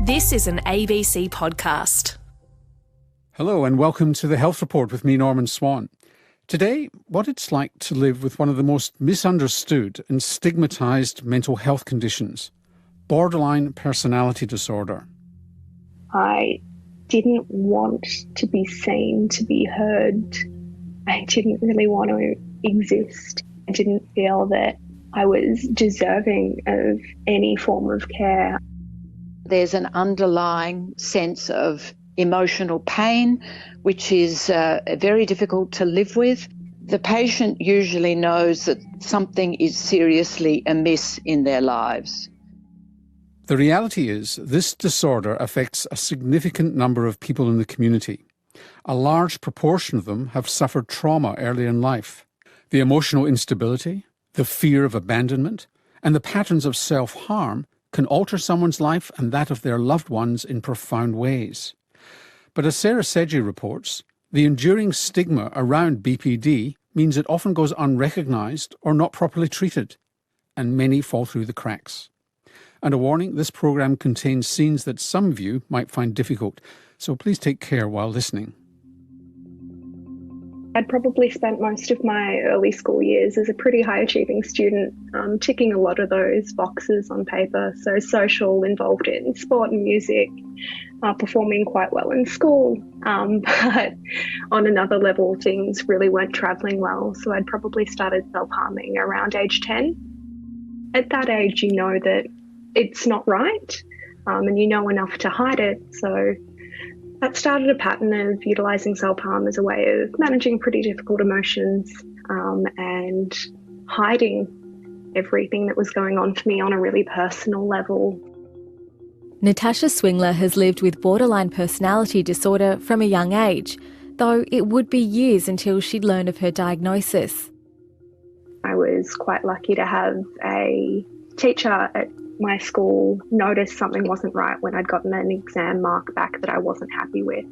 This is an ABC podcast. Hello and welcome to the Health Report with me, Norman Swan. Today, what it's like to live with one of the most misunderstood and stigmatized mental health conditions, borderline personality disorder. I didn't want to be seen, to be heard. I didn't really want to exist. I didn't feel that I was deserving of any form of care. There's an underlying sense of emotional pain, which is very difficult to live with. The patient usually knows that something is seriously amiss in their lives. The reality is this disorder affects a significant number of people in the community. A large proportion of them have suffered trauma early in life. The emotional instability, the fear of abandonment, and the patterns of self-harm can alter someone's life and that of their loved ones in profound ways. But as Sarah Sedgey reports, the enduring stigma around BPD means it often goes unrecognised or not properly treated, and many fall through the cracks. And a warning, this programme contains scenes that some of you might find difficult, so please take care while listening. I'd probably spent most of my early school years as a pretty high-achieving student, ticking a lot of those boxes on paper. So social, involved in sport and music, performing quite well in school. But on another level, things really weren't travelling well. So I'd probably started self-harming around age 10. At that age, you know that it's not right, and you know enough to hide it. So that started a pattern of utilising self-harm as a way of managing pretty difficult emotions and hiding everything that was going on for me on a really personal level. Natasha Swingler has lived with borderline personality disorder from a young age, though it would be years until she'd learned of her diagnosis. I was quite lucky to have a teacher at my school noticed something wasn't right when I'd gotten an exam mark back that I wasn't happy with.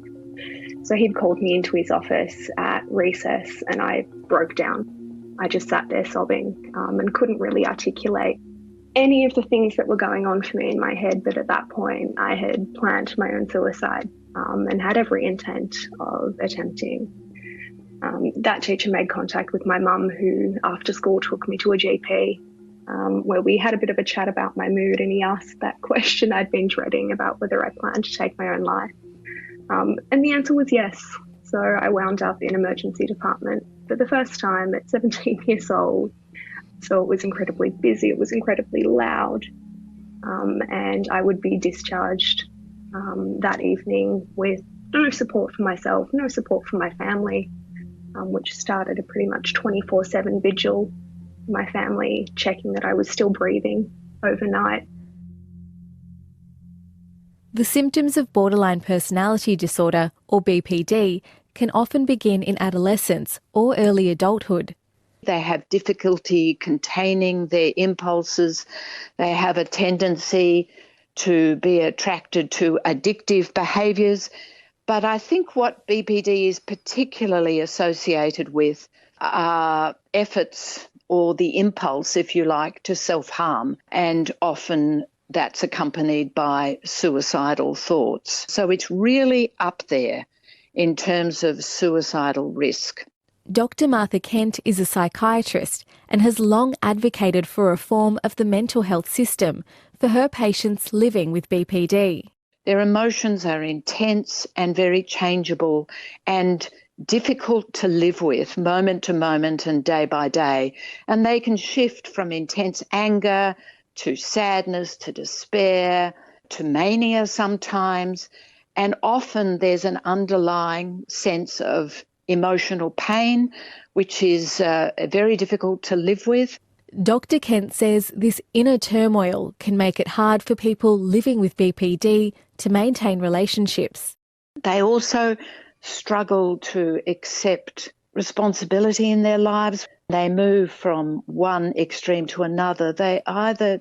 So he'd called me into his office at recess and I broke down. I just sat there sobbing and couldn't really articulate any of the things that were going on for me in my head. But at that point, I had planned my own suicide and had every intent of attempting. That teacher made contact with my mum, who after school took me to a GP. Where we had a bit of a chat about my mood, and he asked that question I'd been dreading about whether I planned to take my own life. And the answer was yes. So I wound up in emergency department for the first time at 17 years old. So it was incredibly busy, it was incredibly loud, and I would be discharged that evening with no support for myself, no support for my family, which started a pretty much 24/7 vigil. My family checking that I was still breathing overnight. The symptoms of borderline personality disorder, or BPD, can often begin in adolescence or early adulthood. They have difficulty containing their impulses. They have a tendency to be attracted to addictive behaviours. But I think what BPD is particularly associated with are efforts or the impulse, if you like, to self-harm, and often that's accompanied by suicidal thoughts. So it's really up there in terms of suicidal risk. Dr. Martha Kent is a psychiatrist and has long advocated for reform of the mental health system for her patients living with BPD. Their emotions are intense and very changeable and difficult to live with moment to moment and day by day. And they can shift from intense anger to sadness, to despair, to mania sometimes. And often there's an underlying sense of emotional pain, which is very difficult to live with. Dr. Kent says this inner turmoil can make it hard for people living with BPD to maintain relationships. They also struggle to accept responsibility in their lives. They move from one extreme to another. They either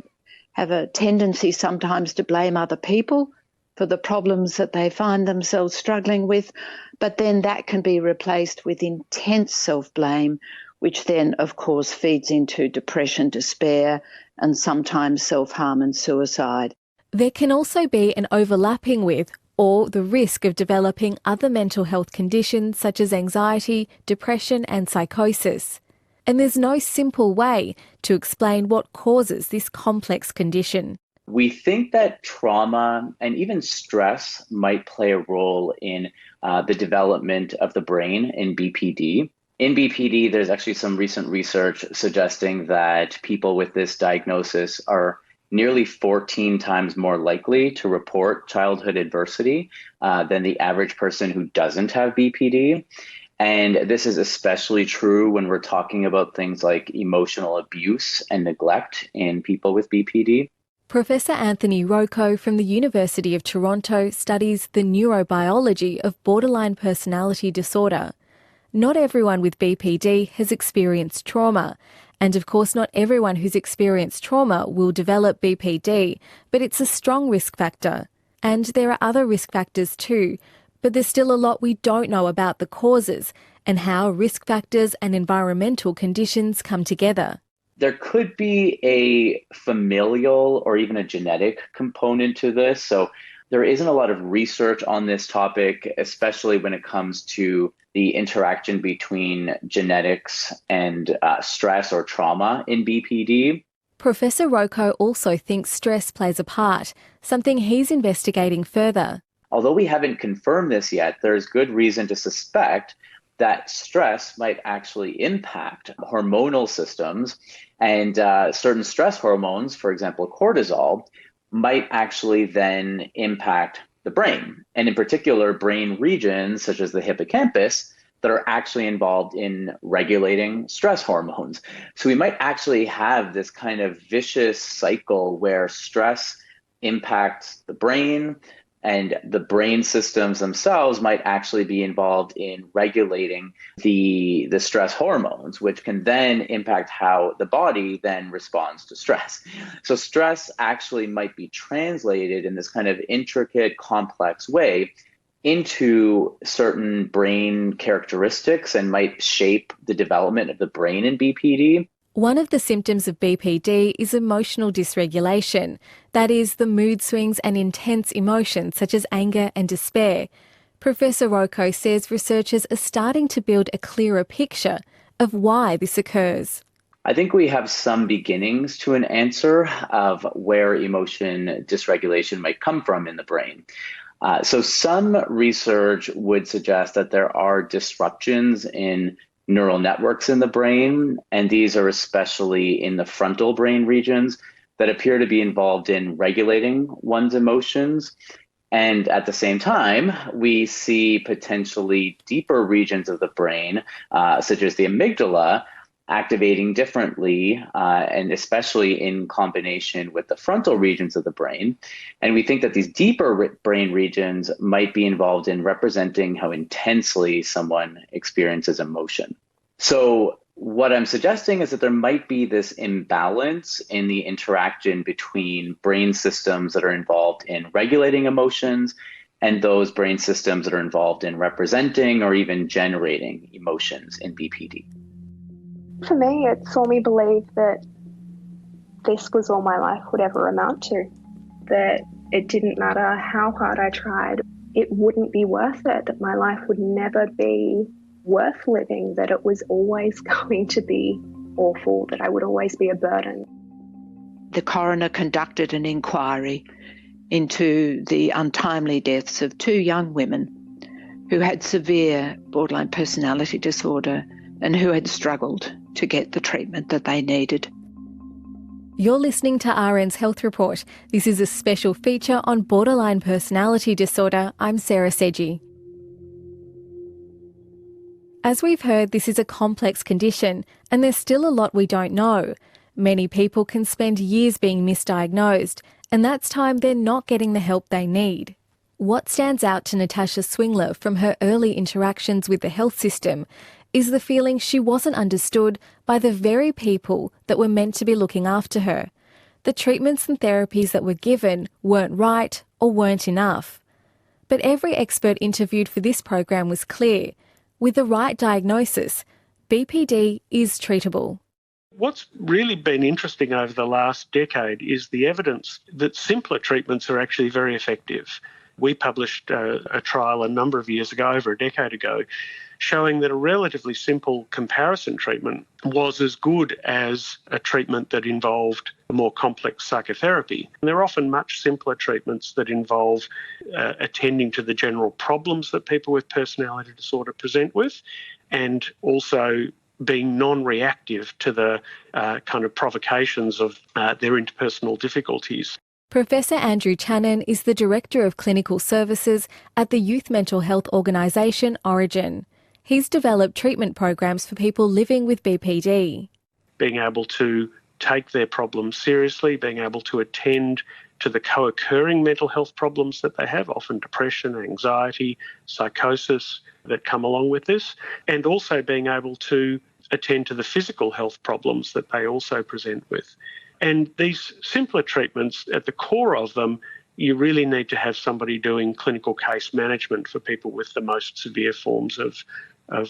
have a tendency sometimes to blame other people for the problems that they find themselves struggling with, but then that can be replaced with intense self-blame, which then, of course, feeds into depression, despair, and sometimes self-harm and suicide. There can also be an overlapping with or the risk of developing other mental health conditions such as anxiety, depression and psychosis. And there's no simple way to explain what causes this complex condition. We think that trauma and even stress might play a role in the development of the brain in BPD. In BPD, there's actually some recent research suggesting that people with this diagnosis are nearly 14 times more likely to report childhood adversity than the average person who doesn't have BPD. And this is especially true when we're talking about things like emotional abuse and neglect in people with BPD. Professor Anthony Rocco from the University of Toronto studies the neurobiology of borderline personality disorder. Not everyone with BPD has experienced trauma, and of course not everyone who's experienced trauma will develop BPD, but it's a strong risk factor. And there are other risk factors too, but there's still a lot we don't know about the causes and how risk factors and environmental conditions come together. There could be a familial or even a genetic component to this. So there isn't a lot of research on this topic, especially when it comes to the interaction between genetics and stress or trauma in BPD. Professor Rocco also thinks stress plays a part, something he's investigating further. Although we haven't confirmed this yet, there's good reason to suspect that stress might actually impact hormonal systems, and certain stress hormones, for example, cortisol, might actually then impact the brain, and in particular, brain regions such as the hippocampus that are actually involved in regulating stress hormones. So we might actually have this kind of vicious cycle where stress impacts the brain, and the brain systems themselves might actually be involved in regulating the stress hormones, which can then impact how the body then responds to stress. So stress actually might be translated in this kind of intricate, complex way into certain brain characteristics and might shape the development of the brain in BPD. One of the symptoms of BPD is emotional dysregulation, that is, the mood swings and intense emotions such as anger and despair. Professor Rocco says researchers are starting to build a clearer picture of why this occurs. I think we have some beginnings to an answer of where emotion dysregulation might come from in the brain. So some research would suggest that there are disruptions in neural networks in the brain, and these are especially in the frontal brain regions that appear to be involved in regulating one's emotions. And at the same time, we see potentially deeper regions of the brain, such as the amygdala, activating differently, and especially in combination with the frontal regions of the brain. And we think that these deeper brain regions might be involved in representing how intensely someone experiences emotion. So what I'm suggesting is that there might be this imbalance in the interaction between brain systems that are involved in regulating emotions and those brain systems that are involved in representing or even generating emotions in BPD. For me, it saw me believe that this was all my life would ever amount to, that it didn't matter how hard I tried, it wouldn't be worth it, that my life would never be worth living, that it was always going to be awful, that I would always be a burden. The coroner conducted an inquiry into the untimely deaths of 2 young women who had severe borderline personality disorder and who had struggled to get the treatment that they needed. You're listening to RN's Health Report. This is a special feature on borderline personality disorder. I'm Sarah Sedgey. As we've heard, this is a complex condition and there's still a lot we don't know. Many people can spend years being misdiagnosed, and that's time they're not getting the help they need. What stands out to Natasha Swingler from her early interactions with the health system is the feeling she wasn't understood by the very people that were meant to be looking after her. The treatments and therapies that were given weren't right or weren't enough. But every expert interviewed for this program was clear. With the right diagnosis, BPD is treatable. What's really been interesting over the last decade is the evidence that simpler treatments are actually very effective. We published a trial a number of years ago, over a decade ago, showing that a relatively simple comparison treatment was as good as a treatment that involved a more complex psychotherapy. And there are often much simpler treatments that involve attending to the general problems that people with personality disorder present with, and also being non-reactive to the kind of provocations of their interpersonal difficulties. Professor Andrew Channon is the Director of Clinical Services at the youth mental health organisation Origin. He's developed treatment programs for people living with BPD. Being able to take their problems seriously, being able to attend to the co-occurring mental health problems that they have, often depression, anxiety, psychosis that come along with this, and also being able to attend to the physical health problems that they also present with. And these simpler treatments, at the core of them, you really need to have somebody doing clinical case management for people with the most severe forms of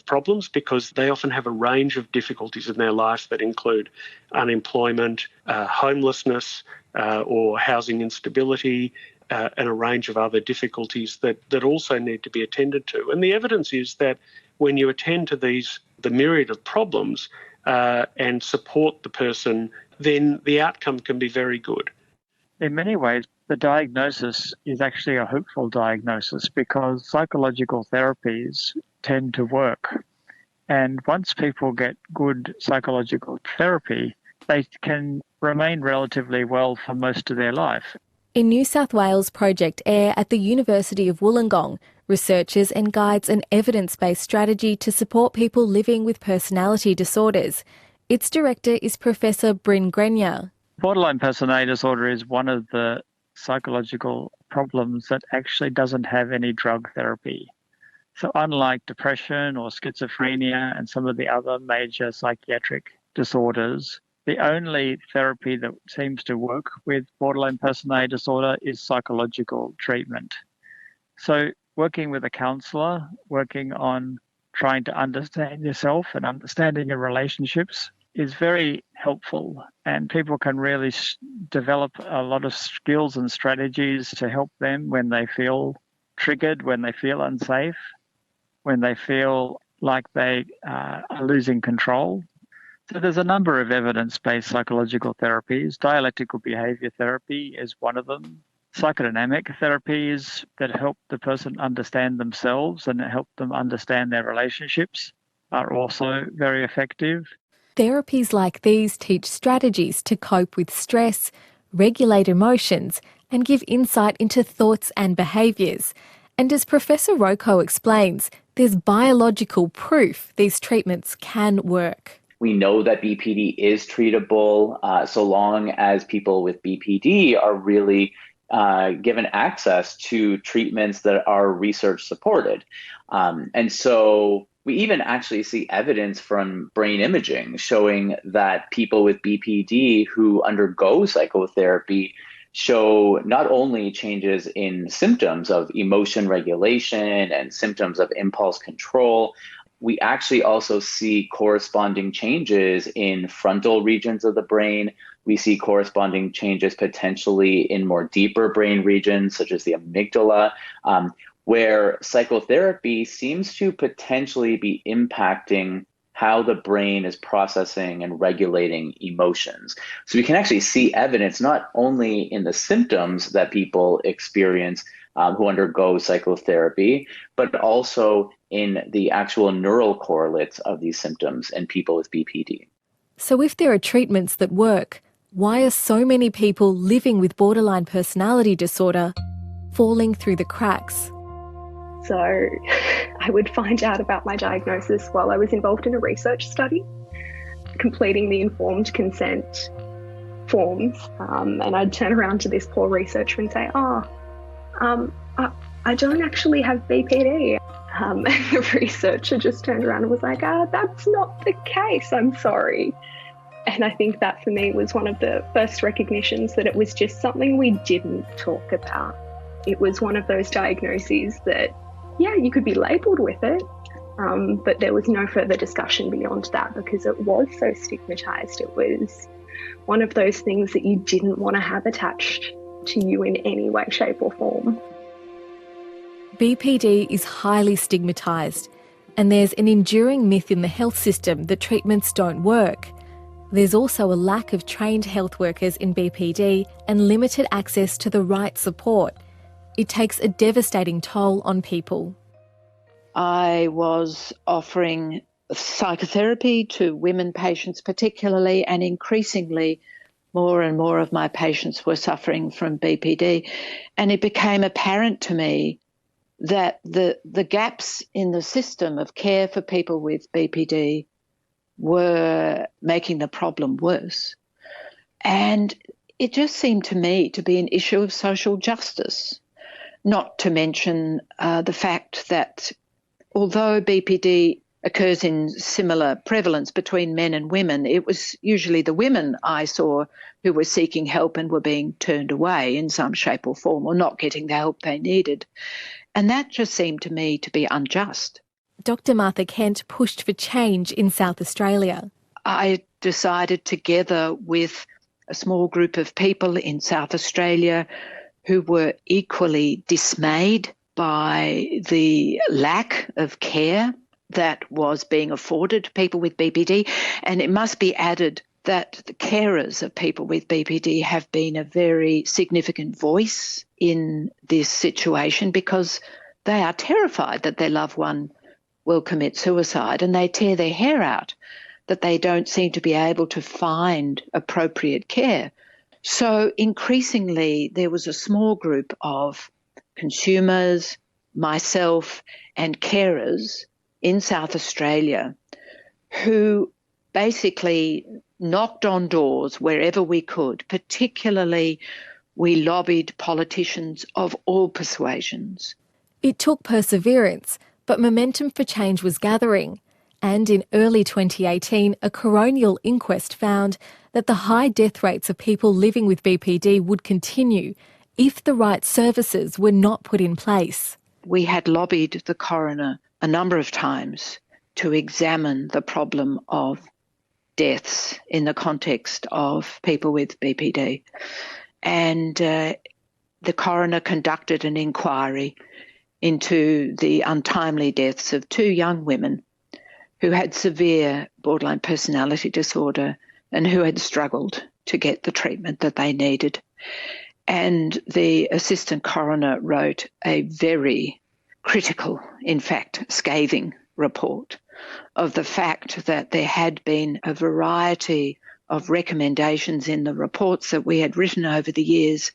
problems, because they often have a range of difficulties in their life that include unemployment, homelessness, or housing instability, and a range of other difficulties that also need to be attended to. And the evidence is that when you attend to the myriad of problems and support the person, then the outcome can be very good. In many ways, the diagnosis is actually a hopeful diagnosis because psychological therapies tend to work. And once people get good psychological therapy, they can remain relatively well for most of their life. In New South Wales Project AIR at the University of Wollongong, researches and guides an evidence-based strategy to support people living with personality disorders. Its director is Professor Bryn Grenier. Borderline personality disorder is one of the psychological problems that actually doesn't have any drug therapy. So unlike depression or schizophrenia and some of the other major psychiatric disorders, the only therapy that seems to work with borderline personality disorder is psychological treatment. So working with a counsellor, working on trying to understand yourself and understanding your relationships is very helpful, and people can really develop a lot of skills and strategies to help them when they feel triggered, when they feel unsafe, when they feel like they are losing control. So there's a number of evidence-based psychological therapies. Dialectical behaviour therapy is one of them. Psychodynamic therapies that help the person understand themselves and help them understand their relationships are also very effective. Therapies like these teach strategies to cope with stress, regulate emotions, and give insight into thoughts and behaviours. And as Professorrocco explains, there's biological proof these treatments can work. We know that BPD is treatable so long as people with BPD are really given access to treatments that are research supported. And so we even actually see evidence from brain imaging showing that people with BPD who undergo psychotherapy show not only changes in symptoms of emotion regulation and symptoms of impulse control, we actually also see corresponding changes in frontal regions of the brain. We see corresponding changes potentially in more deeper brain regions, such as the amygdala, where psychotherapy seems to potentially be impacting how the brain is processing and regulating emotions. So we can actually see evidence not only in the symptoms that people experience who undergo psychotherapy, but also in the actual neural correlates of these symptoms in people with BPD. So if there are treatments that work, why are so many people living with borderline personality disorder falling through the cracks? So I would find out about my diagnosis while I was involved in a research study, completing the informed consent forms, and I'd turn around to this poor researcher and say, I don't actually have BPD. And the researcher just turned around and was like, that's not the case, I'm sorry. And I think that for me was one of the first recognitions that it was just something we didn't talk about. It was one of those diagnoses that, yeah, you could be labelled with it, But there was no further discussion beyond that because it was so stigmatized. It was one of those things that you didn't want to have attached to you in any way, shape or form. BPD is highly stigmatised, and there's an enduring myth in the health system that treatments don't work. There's also a lack of trained health workers in BPD and limited access to the right support. It takes a devastating toll on people. I was offering psychotherapy to women patients particularly, and increasingly more and more of my patients were suffering from BPD. And it became apparent to me that the gaps in the system of care for people with BPD were making the problem worse. And it just seemed to me to be an issue of social justice, not to mention the fact that although BPD occurs in similar prevalence between men and women, it was usually the women I saw who were seeking help and were being turned away in some shape or form or not getting the help they needed. And that just seemed to me to be unjust. Dr Martha Kent pushed for change in South Australia. I decided, together with a small group of people in South Australia who were equally dismayed by the lack of care that was being afforded people with BPD. And it must be added that the carers of people with BPD have been a very significant voice in this situation because they are terrified that their loved one will commit suicide, and they tear their hair out that they don't seem to be able to find appropriate care. So increasingly there was a small group of consumers, myself and carers in South Australia who basically knocked on doors wherever we could. Particularly we lobbied politicians of all persuasions. It took perseverance, but momentum for change was gathering. And in early 2018, a coronial inquest found that the high death rates of people living with BPD would continue if the right services were not put in place. We had lobbied the coroner a number of times to examine the problem of deaths in the context of people with BPD. And the coroner conducted an inquiry into the untimely deaths of 2 young women who had severe borderline personality disorder and who had struggled to get the treatment that they needed. And the assistant coroner wrote a very critical, in fact, scathing report of the fact that there had been a variety of recommendations in the reports that we had written over the years,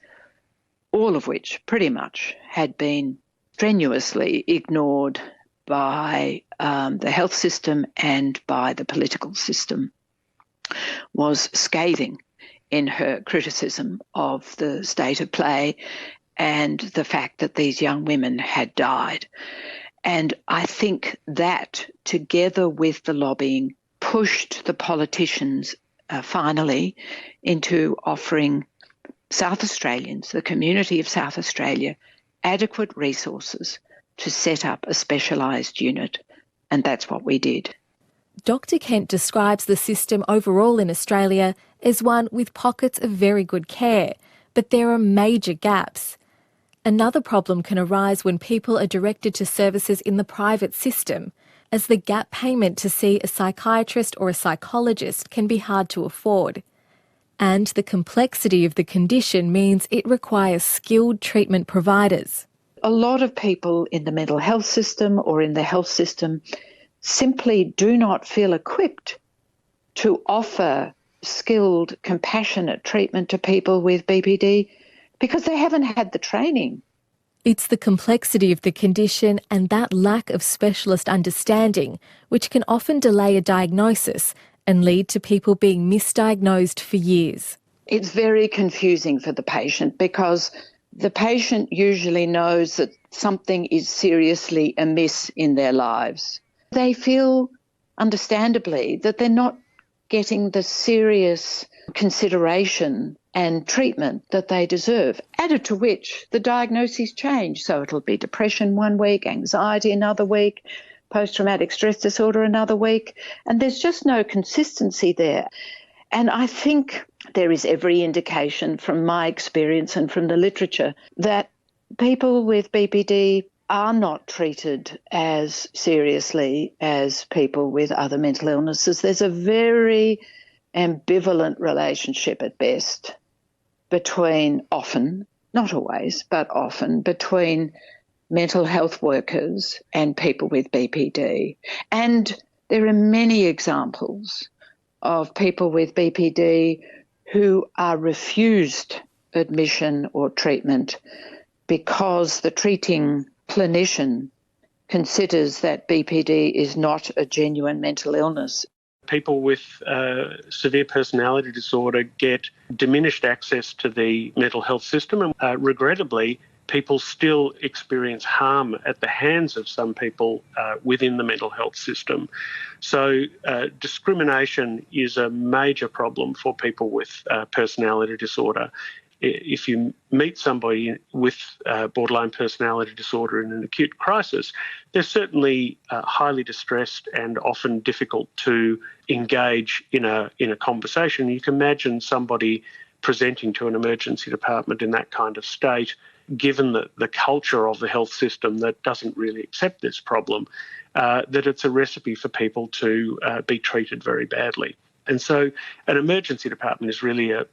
all of which pretty much had been strenuously ignored by the health system and by the political system, was scathing in her criticism of the state of play and the fact that these young women had died. And I think that, together with the lobbying, pushed the politicians finally into offering South Australians, the community of South Australia, adequate resources to set up a specialised unit. And that's what we did. Dr Kent describes the system overall in Australia as one with pockets of very good care, but there are major gaps. Another problem can arise when people are directed to services in the private system, as the gap payment to see a psychiatrist or a psychologist can be hard to afford. And the complexity of the condition means it requires skilled treatment providers. A lot of people in the mental health system or in the health system simply do not feel equipped to offer skilled, compassionate treatment to people with BPD because they haven't had the training. It's the complexity of the condition and that lack of specialist understanding which can often delay a diagnosis and lead to people being misdiagnosed for years. It's very confusing for the patient because the patient usually knows that something is seriously amiss in their lives. They feel, understandably, that they're not getting the serious consideration and treatment that they deserve, added to which the diagnoses change. So it'll be depression one week, anxiety another week, post-traumatic stress disorder another week, and there's just no consistency there. And I think there is every indication from my experience and from the literature that people with BPD are not treated as seriously as people with other mental illnesses. There's a very ambivalent relationship at best between often, not always, but often, between mental health workers and people with BPD. And there are many examples of people with BPD who are refused admission or treatment because the treating clinician considers that BPD is not a genuine mental illness. People with severe personality disorder get diminished access to the mental health system, and regrettably, people still experience harm at the hands of some people within the mental health system. So discrimination is a major problem for people with personality disorder. If you meet somebody with borderline personality disorder in an acute crisis, they're certainly highly distressed and often difficult to engage in a conversation. You can imagine somebody presenting to an emergency department in that kind of state, given the culture of the health system that doesn't really accept this problem, that it's a recipe for people to be treated very badly. And so an emergency department is really a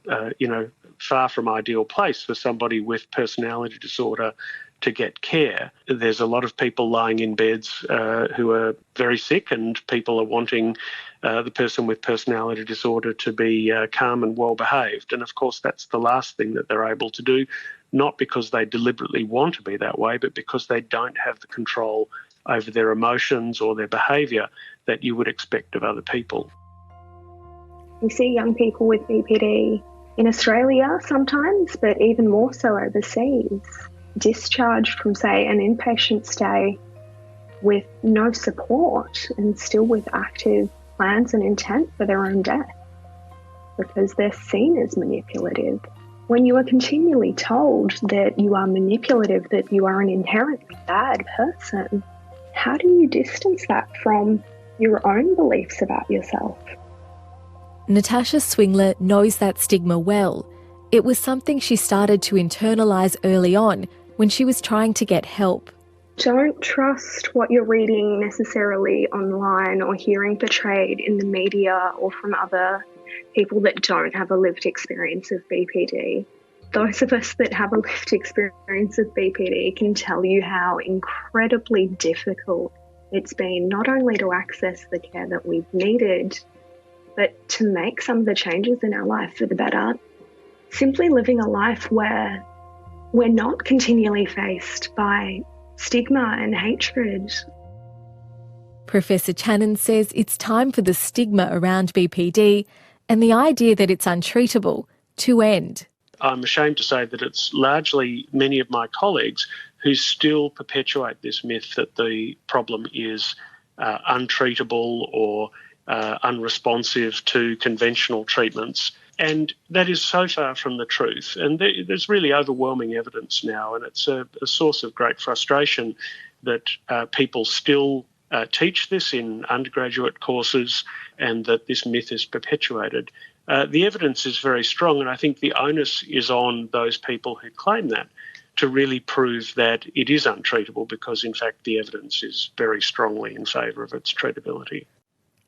far from ideal place for somebody with personality disorder to get care. There's a lot of people lying in beds who are very sick, and people are wanting the person with personality disorder to be calm and well behaved. And of course, that's the last thing that they're able to do, not because they deliberately want to be that way, but because they don't have the control over their emotions or their behaviour that you would expect of other people. We see young people with BPD in Australia sometimes, but even more so overseas, discharged from, say, an inpatient stay with no support and still with active plans and intent for their own death because they're seen as manipulative. When you are continually told that you are manipulative, that you are an inherently bad person, how do you distance that from your own beliefs about yourself? Natasha Swingler knows that stigma well. It was something she started to internalise early on when she was trying to get help. Don't trust what you're reading necessarily online or hearing portrayed in the media or from other people that don't have a lived experience of BPD. Those of us that have a lived experience of BPD can tell you how incredibly difficult it's been not only to access the care that we've needed, but to make some of the changes in our life for the better. Simply living a life where we're not continually faced by stigma and hatred. Professor Channon says it's time for the stigma around BPD and the idea that it's untreatable to end. I'm ashamed to say that it's largely many of my colleagues who still perpetuate this myth that the problem is untreatable or unresponsive to conventional treatments. And that is so far from the truth. And there's really overwhelming evidence now, and it's a source of great frustration that people still teach this in undergraduate courses and that this myth is perpetuated. The evidence is very strong, and I think the onus is on those people who claim that to really prove that it is untreatable, because in fact the evidence is very strongly in favour of its treatability.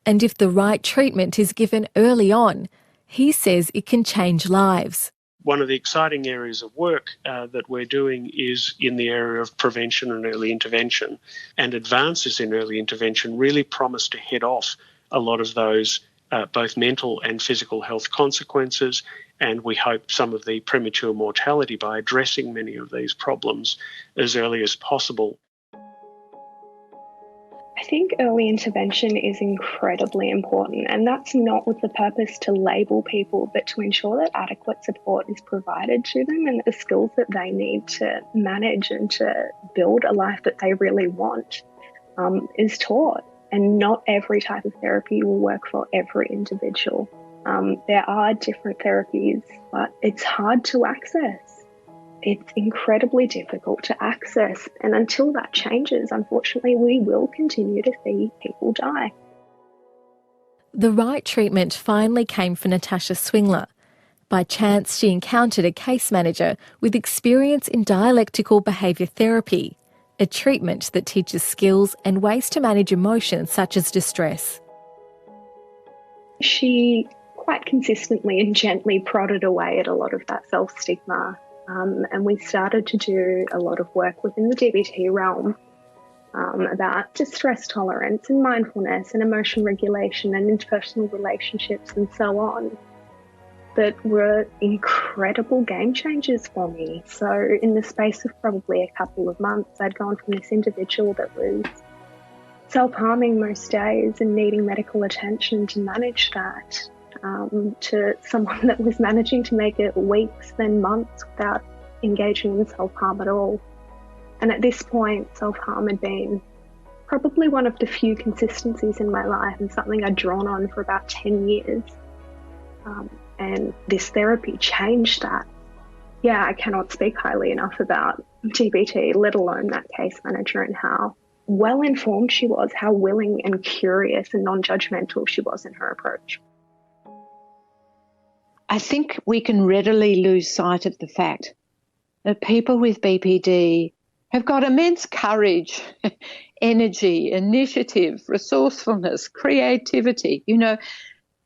And if the right treatment is given early on, he says it can change lives. One of the exciting areas of work that we're doing is in the area of prevention and early intervention. And advances in early intervention really promise to head off a lot of those both mental and physical health consequences, and we hope some of the premature mortality by addressing many of these problems as early as possible. I think early intervention is incredibly important, and that's not with the purpose to label people, but to ensure that adequate support is provided to them and that the skills that they need to manage and to build a life that they really want is taught. And not every type of therapy will work for every individual. There are different therapies, but it's hard to access. it's incredibly difficult to access. And until that changes, unfortunately, we will continue to see people die. The right treatment finally came for Natasha Swingler. By chance, she encountered a case manager with experience in dialectical behaviour therapy, a treatment that teaches skills and ways to manage emotions such as distress. She quite consistently and gently prodded away at a lot of that self-stigma, and we started to do a lot of work within the DBT realm about distress tolerance and mindfulness and emotion regulation and interpersonal relationships and so on, that were incredible game changers for me. So in the space of probably a couple of months, I'd gone from this individual that was self-harming most days and needing medical attention to manage that, to someone that was managing to make it weeks, then months without engaging in self-harm at all. And at this point, self-harm had been probably one of the few consistencies in my life and something I'd drawn on for about 10 years. And this therapy changed that. Yeah, I cannot speak highly enough about DBT, let alone that case manager, and how well-informed she was, how willing and curious and non-judgmental she was in her approach. I think we can readily lose sight of the fact that people with BPD have got immense courage, energy, initiative, resourcefulness, creativity,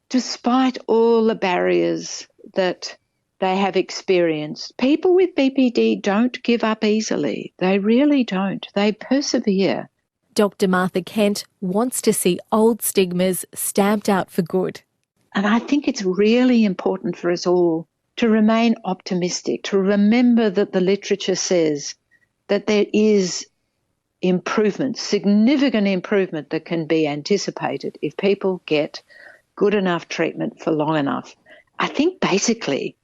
despite all the barriers that they have experienced. People with BPD don't give up easily. They really don't. They persevere. Dr. Martha Kent wants to see old stigmas stamped out for good. And I think it's really important for us all to remain optimistic, to remember that the literature says that there is improvement, significant improvement that can be anticipated if people get good enough treatment for long enough. I think basically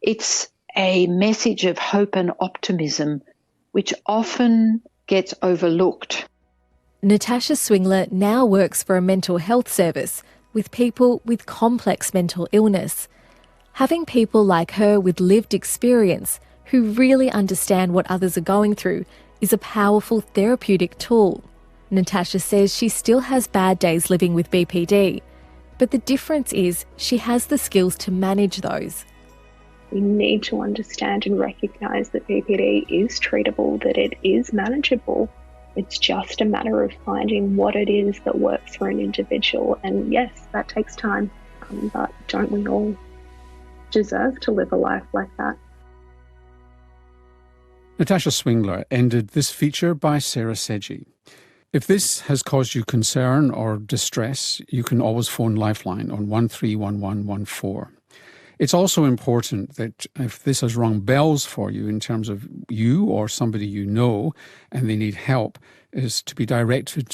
it's a message of hope and optimism which often gets overlooked. Natasha Swingler now works for a mental health service with people with complex mental illness. Having people like her with lived experience who really understand what others are going through is a powerful therapeutic tool. Natasha says she still has bad days living with BPD, but the difference is she has the skills to manage those. We need to understand and recognise that BPD is treatable, that it is manageable. It's just a matter of finding what it is that works for an individual. And yes, that takes time, but don't we all deserve to live a life like that? Natasha Swingler ended this feature by Sarah Sedgey. If this has caused you concern or distress, you can always phone Lifeline on 131114. It's also important that if this has rung bells for you in terms of you or somebody you know and they need help, is to be directed to